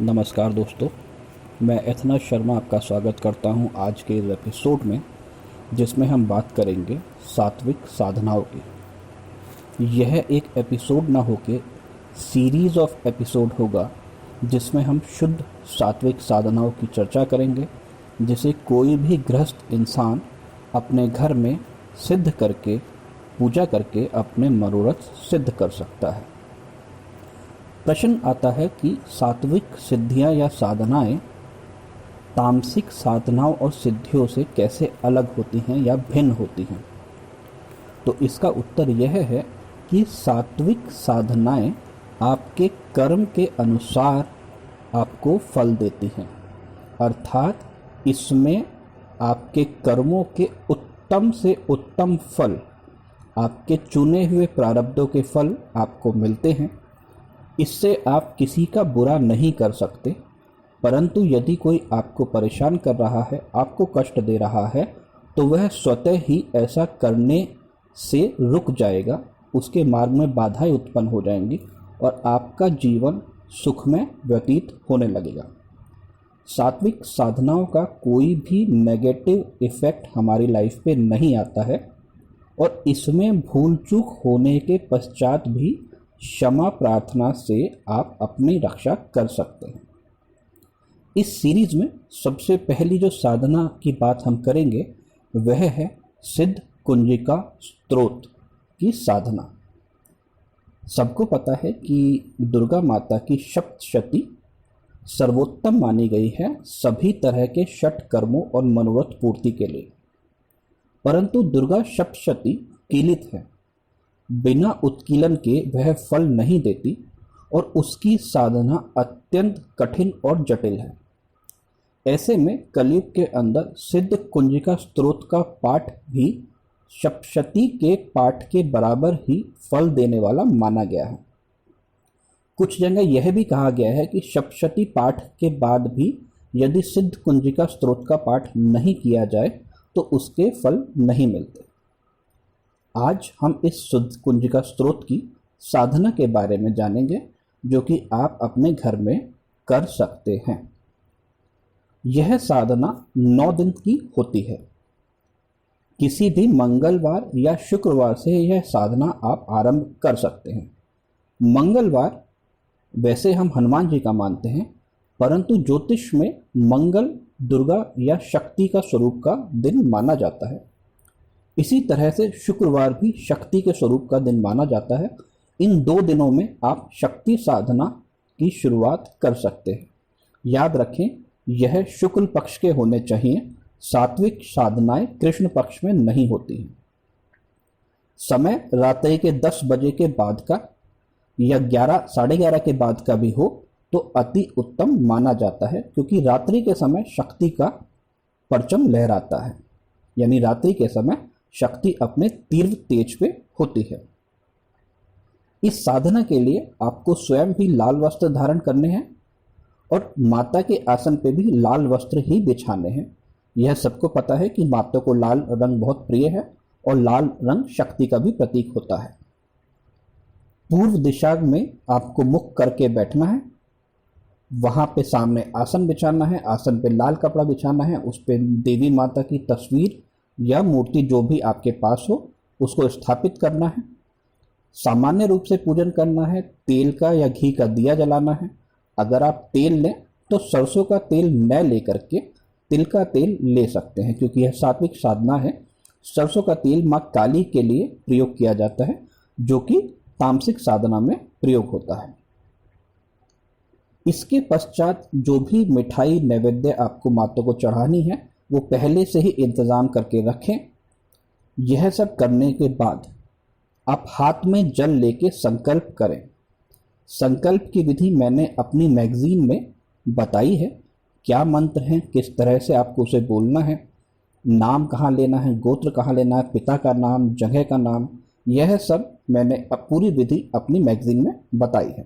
नमस्कार दोस्तों, मैं एथना शर्मा आपका स्वागत करता हूं आज के इस एपिसोड में, जिसमें हम बात करेंगे सात्विक साधनाओं की। यह एक एपिसोड ना होके सीरीज़ ऑफ एपिसोड होगा, जिसमें हम शुद्ध सात्विक साधनाओं की चर्चा करेंगे, जिसे कोई भी गृहस्थ इंसान अपने घर में सिद्ध करके, पूजा करके अपने मनोरथ सिद्ध कर सकता है। प्रश्न आता है कि सात्विक सिद्धियां या साधनाएं तामसिक साधनाओं और सिद्धियों से कैसे अलग होती हैं या भिन्न होती हैं। तो इसका उत्तर यह है कि सात्विक साधनाएं आपके कर्म के अनुसार आपको फल देती हैं, अर्थात इसमें आपके कर्मों के उत्तम से उत्तम फल, आपके चुने हुए प्रारब्धों के फल आपको मिलते हैं। इससे आप किसी का बुरा नहीं कर सकते, परंतु यदि कोई आपको परेशान कर रहा है, आपको कष्ट दे रहा है, तो वह स्वतः ही ऐसा करने से रुक जाएगा, उसके मार्ग में बाधाएं उत्पन्न हो जाएंगी और आपका जीवन सुखमय व्यतीत होने लगेगा। सात्विक साधनाओं का कोई भी नेगेटिव इफेक्ट हमारी लाइफ पे नहीं आता है और इसमें भूल चूक होने के पश्चात भी क्षमा प्रार्थना से आप अपनी रक्षा कर सकते हैं। इस सीरीज में सबसे पहली जो साधना की बात हम करेंगे वह है सिद्ध कुंजिका स्तोत्र की साधना। सबको पता है कि दुर्गा माता की सप्तशती सर्वोत्तम मानी गई है सभी तरह के षट कर्मों और मनोरथ पूर्ति के लिए, परंतु दुर्गा सप्तशती कीलित है, बिना उत्कीलन के वह फल नहीं देती और उसकी साधना अत्यंत कठिन और जटिल है। ऐसे में कलयुग के अंदर सिद्ध कुंजिका स्तोत्र का पाठ भी सप्तशती के पाठ के बराबर ही फल देने वाला माना गया है। कुछ जगह यह भी कहा गया है कि सप्तशती पाठ के बाद भी यदि सिद्ध कुंजिका स्तोत्र का पाठ नहीं किया जाए तो उसके फल नहीं मिलते। आज हम इस सिद्ध कुंजिका स्तोत्र की साधना के बारे में जानेंगे, जो कि आप अपने घर में कर सकते हैं। यह साधना 9 दिन की होती है। किसी भी मंगलवार या शुक्रवार से यह साधना आप आरंभ कर सकते हैं। मंगलवार वैसे हम हनुमान जी का मानते हैं, परंतु ज्योतिष में मंगल दुर्गा या शक्ति का स्वरूप का दिन माना जाता है। इसी तरह से शुक्रवार भी शक्ति के स्वरूप का दिन माना जाता है। इन 2 दिनों में आप शक्ति साधना की शुरुआत कर सकते हैं। याद रखें, यह शुक्ल पक्ष के होने चाहिए। सात्विक साधनाएं कृष्ण पक्ष में नहीं होती हैं। समय रात्रि के 10 बजे के बाद का या 11 साढ़े 11 के बाद का भी हो तो अति उत्तम माना जाता है, क्योंकि रात्रि के समय शक्ति का परचम लहराता है, यानी रात्रि के समय शक्ति अपने तीव्र तेज पे होती है। इस साधना के लिए आपको स्वयं भी लाल वस्त्र धारण करने हैं और माता के आसन पे भी लाल वस्त्र ही बिछाने हैं। यह सबको पता है कि माता को लाल रंग बहुत प्रिय है और लाल रंग शक्ति का भी प्रतीक होता है। पूर्व दिशा में आपको मुख करके बैठना है, वहां पे सामने आसन बिछाना है, आसन पे लाल कपड़ा बिछाना है, उस पे देवी माता की तस्वीर या मूर्ति जो भी आपके पास हो उसको स्थापित करना है। सामान्य रूप से पूजन करना है। तेल का या घी का दिया जलाना है। अगर आप तेल लें तो सरसों का तेल न लेकर के तिल का तेल ले सकते हैं, क्योंकि यह सात्विक साधना है। सरसों का तेल माँ काली के लिए प्रयोग किया जाता है, जो कि तामसिक साधना में प्रयोग होता है। इसके पश्चात जो भी मिठाई नैवेद्य आपको माता को चढ़ानी है वो पहले से ही इंतजाम करके रखें। यह सब करने के बाद आप हाथ में जल लेके संकल्प करें। संकल्प की विधि मैंने अपनी मैगजीन में बताई है। क्या मंत्र हैं, किस तरह से आपको उसे बोलना है, नाम कहाँ लेना है, गोत्र कहाँ लेना है, पिता का नाम, जगह का नाम, यह सब मैंने पूरी विधि अपनी मैगजीन में बताई है।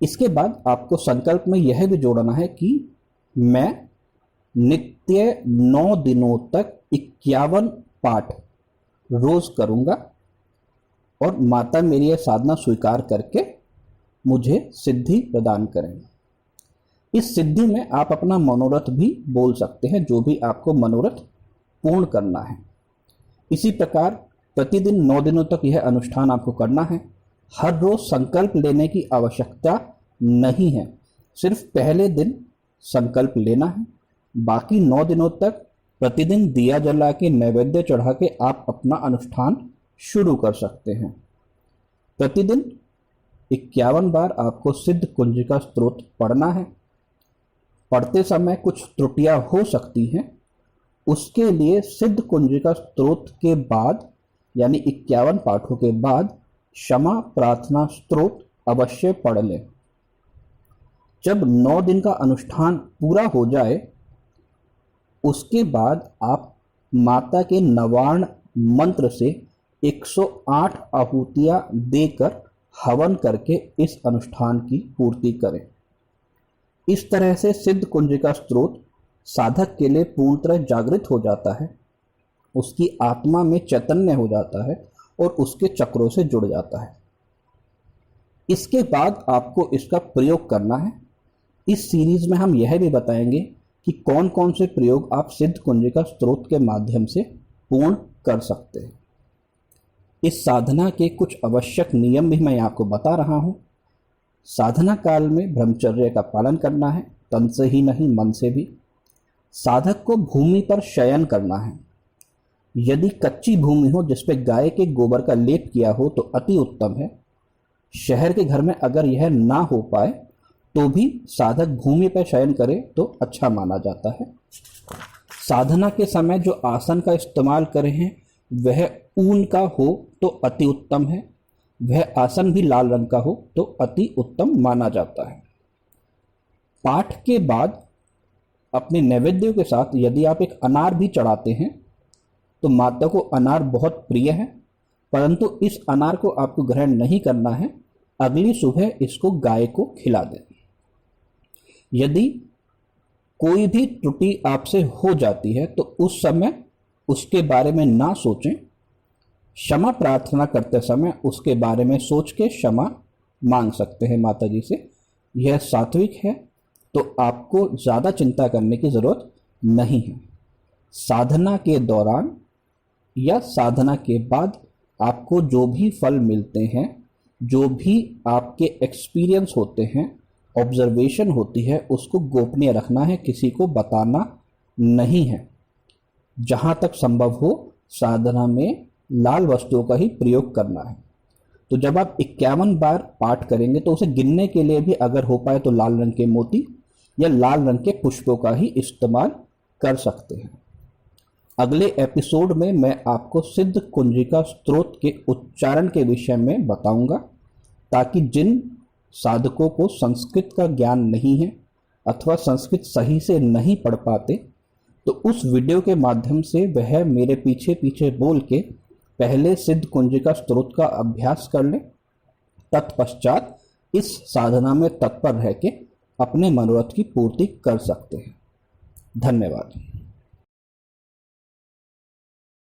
इसके बाद आपको संकल्प में यह भी जोड़ना है कि मैं नित्य 9 दिनों तक 51 पाठ रोज करूंगा और माता मेरी यह साधना स्वीकार करके मुझे सिद्धि प्रदान करें। इस सिद्धि में आप अपना मनोरथ भी बोल सकते हैं, जो भी आपको मनोरथ पूर्ण करना है। इसी प्रकार प्रतिदिन 9 दिनों तक यह अनुष्ठान आपको करना है। हर रोज संकल्प लेने की आवश्यकता नहीं है, सिर्फ पहले दिन संकल्प लेना है। बाकी 9 दिनों तक प्रतिदिन दिया जला के नैवेद्य चढ़ा के आप अपना अनुष्ठान शुरू कर सकते हैं। प्रतिदिन 51 बार आपको सिद्ध कुंजिका स्तोत्र पढ़ना है। पढ़ते समय कुछ त्रुटियां हो सकती हैं, उसके लिए सिद्ध कुंजिका स्तोत्र के बाद यानी 51 पाठों के बाद क्षमा प्रार्थना स्तोत्र अवश्य पढ़ लें। जब 9 दिन का अनुष्ठान पूरा हो जाए उसके बाद आप माता के नवार्ण मंत्र से 108 आहुतियां देकर हवन करके इस अनुष्ठान की पूर्ति करें। इस तरह से सिद्ध कुंजिका स्तोत्र साधक के लिए पूर्ण तरह जागृत हो जाता है, उसकी आत्मा में चैतन्य हो जाता है और उसके चक्रों से जुड़ जाता है। इसके बाद आपको इसका प्रयोग करना है। इस सीरीज में हम यह भी बताएंगे कि कौन कौन से प्रयोग आप सिद्ध कुंजिका स्तोत्र के माध्यम से पूर्ण कर सकते हैं। इस साधना के कुछ आवश्यक नियम भी मैं आपको बता रहा हूं। साधना काल में ब्रह्मचर्य का पालन करना है, तन से ही नहीं मन से भी। साधक को भूमि पर शयन करना है। यदि कच्ची भूमि हो जिस पे गाय के गोबर का लेप किया हो तो अति उत्तम है। शहर के घर में अगर यह ना हो पाए तो भी साधक भूमि पर शयन करे तो अच्छा माना जाता है। साधना के समय जो आसन का इस्तेमाल करें हैं वह ऊन का हो तो अति उत्तम है, वह आसन भी लाल रंग का हो तो अति उत्तम माना जाता है। पाठ के बाद अपने नैवेद्यों के साथ यदि आप एक अनार भी चढ़ाते हैं तो माता को अनार बहुत प्रिय है, परंतु इस अनार को आपको ग्रहण नहीं करना है, अगली सुबह इसको गाय को खिला दें। यदि कोई भी त्रुटि आपसे हो जाती है तो उस समय उसके बारे में ना सोचें। क्षमा प्रार्थना करते समय उसके बारे में सोच के क्षमा मांग सकते हैं माता जी से। यह सात्विक है तो आपको ज़्यादा चिंता करने की ज़रूरत नहीं है। साधना के दौरान या साधना के बाद आपको जो भी फल मिलते हैं, जो भी आपके एक्सपीरियंस होते हैं, ऑब्जर्वेशन होती है, उसको गोपनीय रखना है, किसी को बताना नहीं है। जहाँ तक संभव हो साधना में लाल वस्तुओं का ही प्रयोग करना है। तो जब आप 51 बार पाठ करेंगे तो उसे गिनने के लिए भी अगर हो पाए तो लाल रंग के मोती या लाल रंग के पुष्पों का ही इस्तेमाल कर सकते हैं। अगले एपिसोड में मैं आपको सिद्ध कुंजिका स्तोत्र के उच्चारण के विषय में बताऊंगा, ताकि जिन साधकों को संस्कृत का ज्ञान नहीं है अथवा संस्कृत सही से नहीं पढ़ पाते तो उस वीडियो के माध्यम से वह मेरे पीछे पीछे बोल के पहले सिद्ध कुंजिका स्तोत्र का अभ्यास कर ले, तत्पश्चात इस साधना में तत्पर रह के अपने मनोरथ की पूर्ति कर सकते हैं। धन्यवाद।